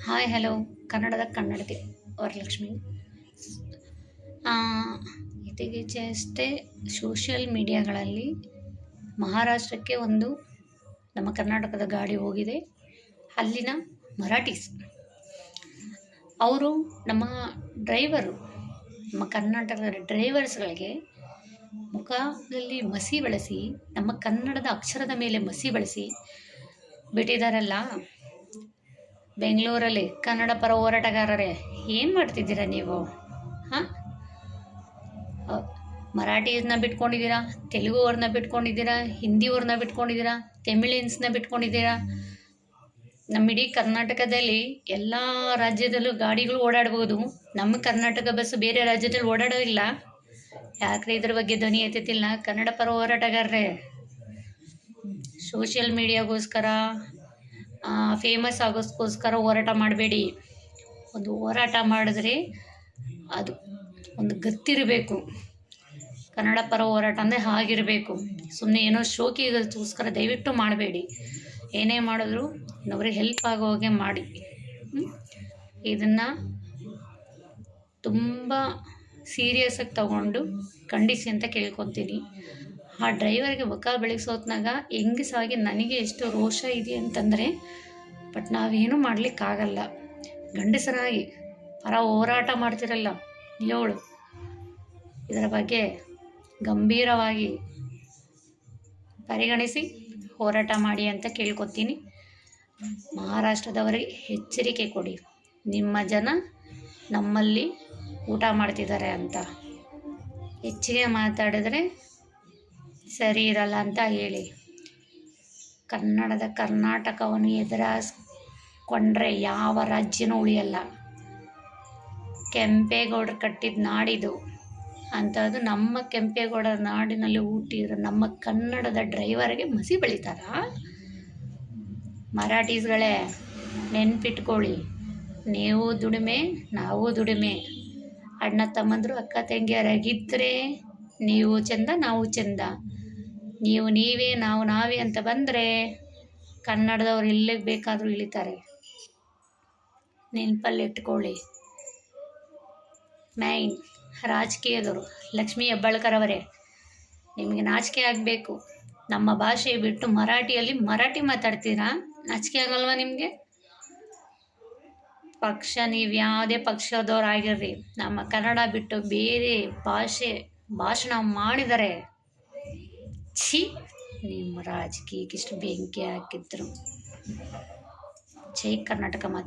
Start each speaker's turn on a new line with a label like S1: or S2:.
S1: Hi hello ಕನ್ನಡದ ಕನ್ನಡತಿ ವರಲಕ್ಷ್ಮಿ. ಆ, ಇತ್ತೀಚೆಗಷ್ಟೇ ಸೋಷಿಯಲ್ ಮೀಡಿಯಾಗಳಲ್ಲಿ ಮಹಾರಾಷ್ಟ್ರಕ್ಕೆ ಒಂದು ನಮ್ಮ ಕರ್ನಾಟಕದ ಗಾಡಿ ಹೋಗಿದೆ. ಅಲ್ಲಿನ ಮರಾಠೀಸ್ ಅವರು ನಮ್ಮ ಕರ್ನಾಟಕದ ಡ್ರೈವರ್ಸ್ಗಳಿಗೆ ಮುಖದಲ್ಲಿ ಮಸಿ ಬಳಸಿ, ನಮ್ಮ ಕನ್ನಡದ ಅಕ್ಷರದ ಮೇಲೆ ಮಸಿ ಬಳಸಿ ಬಿಟ್ಟಿದ್ದಾರಲ್ಲ. ಬೆಂಗಳೂರಲ್ಲಿ ಕನ್ನಡ ಪರ ಹೋರಾಟಗಾರರೇ, ಏನು ಮಾಡ್ತಿದ್ದೀರಾ ನೀವು? ಹಾಂ, ಮರಾಠಿಯವ್ರನ್ನ ಬಿಟ್ಕೊಂಡಿದ್ದೀರಾ, ತೆಲುಗುವ್ರನ್ನ ಬಿಟ್ಕೊಂಡಿದ್ದೀರಾ, ಹಿಂದಿಯವ್ರನ್ನ ಬಿಟ್ಕೊಂಡಿದ್ದೀರಾ, ತಮಿಳಿಯನ್ಸ್ನ ಬಿಟ್ಕೊಂಡಿದ್ದೀರಾ. ನಮ್ಮ ಇಡೀ ಕರ್ನಾಟಕದಲ್ಲಿ ಎಲ್ಲ ರಾಜ್ಯದಲ್ಲೂ ಗಾಡಿಗಳು ಓಡಾಡ್ಬೋದು. ನಮ್ಮ ಕರ್ನಾಟಕ ಬಸ್ಸು ಬೇರೆ ರಾಜ್ಯದಲ್ಲಿ ಓಡಾಡೋದಿಲ್ಲ. ಯಾಕ್ರೆ ಇದ್ರ ಬಗ್ಗೆ ಧ್ವನಿ ಎತ್ತಿಲ್ಲ ಕನ್ನಡ ಪರ ಹೋರಾಟಗಾರರೇ? ಸೋಷಿಯಲ್ ಮೀಡಿಯಾಗೋಸ್ಕರ ಫೇಮಸ್ ಆಗೋಸ್ಕೋಸ್ಕರ ಹೋರಾಟ ಮಾಡಬೇಡಿ. ಒಂದು ಹೋರಾಟ ಮಾಡಿದ್ರೆ ಅದು ಒಂದು ಗತ್ತಿರಬೇಕು. ಕನ್ನಡ ಪರ ಹೋರಾಟ ಅಂದರೆ ಹಾಗಿರಬೇಕು. ಸುಮ್ಮನೆ ಏನೋ ಶೋಕಿಗೋಸ್ಕರ ದಯವಿಟ್ಟು ಮಾಡಬೇಡಿ. ಏನೇ ಮಾಡಿದ್ರು ಅವ್ರಿಗೆ ಹೆಲ್ಪ್ ಆಗೋ ಹಾಗೆ ಮಾಡಿ. ಇದನ್ನು ತುಂಬ ಸೀರಿಯಸ್ಸಾಗಿ ತಗೊಂಡು ಖಂಡಿಸಿ ಅಂತ ಕೇಳ್ಕೊತೀನಿ. ಆ ಡ್ರೈವರ್ಗೆ ಮುಖ ಬೆಳೆಸೋತ್ನಾಗ ಹೆಂಗಸಾಗಿ ನನಗೆ ಎಷ್ಟು ರೋಷ ಇದೆ ಅಂತಂದರೆ, ಬಟ್ ನಾವೇನು ಮಾಡಲಿಕ್ಕಾಗಲ್ಲ. ಗಂಡಸರಾಗಿ ಪರ ಹೋರಾಟ ಮಾಡ್ತಿರಲ್ಲ ಹೇಳು, ಇದರ ಬಗ್ಗೆ ಗಂಭೀರವಾಗಿ ಪರಿಗಣಿಸಿ ಹೋರಾಟ ಮಾಡಿ ಅಂತ ಕೇಳ್ಕೊತೀನಿ. ಮಹಾರಾಷ್ಟ್ರದವರಿಗೆ ಎಚ್ಚರಿಕೆ ಕೊಡಿ, ನಿಮ್ಮ ಜನ ನಮ್ಮಲ್ಲಿ ಊಟ ಮಾಡ್ತಿದ್ದಾರೆ ಅಂತ. ಹೆಚ್ಚಿಗೆ ಮಾತಾಡಿದ್ರೆ ಸರಿ ಇರಲ್ಲ ಅಂತ ಹೇಳಿ. ಕರ್ನಾಟಕವನ್ನು ಎದುರಿಸ್ಕೊಂಡ್ರೆ ಯಾವ ರಾಜ್ಯನೂ ಉಳಿಯಲ್ಲ. ಕೆಂಪೇಗೌಡರು ಕಟ್ಟಿದ ನಾಡಿದು ಅಂಥದ್ದು. ನಮ್ಮ ಕೆಂಪೇಗೌಡರ ನಾಡಿನಲ್ಲಿ ಹುಟ್ಟಿರೋ ನಮ್ಮ ಕನ್ನಡದ ಡ್ರೈವರ್ಗೆ ಮಸಿ ಬೆಳಿತಾರಾ? ಮರಾಠೀಸ್ಗಳೇ, ನೆನ್ಪಿಟ್ಕೊಳ್ಳಿ, ನೀವು ದುಡಿಮೆ ನಾವು ದುಡಿಮೆ. ಅಣ್ಣ ತಮ್ಮಂದರು ಅಕ್ಕ ತಂಗಿಯರಾಗಿದ್ದರೆ ನೀವು ಚೆಂದ ನಾವು ಚೆಂದ. ನೀವು ನೀವೇ ನಾವು ನಾವೇ ಅಂತ ಬಂದರೆ ಕನ್ನಡದವ್ರು ಎಲ್ಲೇ ಬೇಕಾದರೂ ಇಳಿತಾರೆ. ನೆನಪಲ್ಲಿ ಇಟ್ಕೊಳ್ಳಿ. ಮೈನ್ ರಾಜಕೀಯದವರು ಲಕ್ಷ್ಮೀ ಹೆಬ್ಬಾಳ್ಕರ್ ಅವರೇ, ನಿಮಗೆ ನಾಚಿಕೆ ಆಗಬೇಕು. ನಮ್ಮ ಭಾಷೆ ಬಿಟ್ಟು ಮರಾಠಿ ಮಾತಾಡ್ತೀರಾ? ನಾಚಿಕೆ ಆಗಲ್ವಾ ನಿಮಗೆ? ಪಕ್ಷ ನೀವು ಯಾವುದೇ ಪಕ್ಷದವರಾಗಿರ್ರಿ, ನಮ್ಮ ಕನ್ನಡ ಬಿಟ್ಟು ಬೇರೆ ಭಾಷಣ ಮಾಡಿದರೆ ಛೀ, ನಿಮ್ಮ ರಾಜಕೀಯಕ್ಕೆ ಇಷ್ಟು ಬೆಂಕಿ ಹಾಕಿದ್ರು. ಜೈ ಕರ್ನಾಟಕ ಮಾತೆ.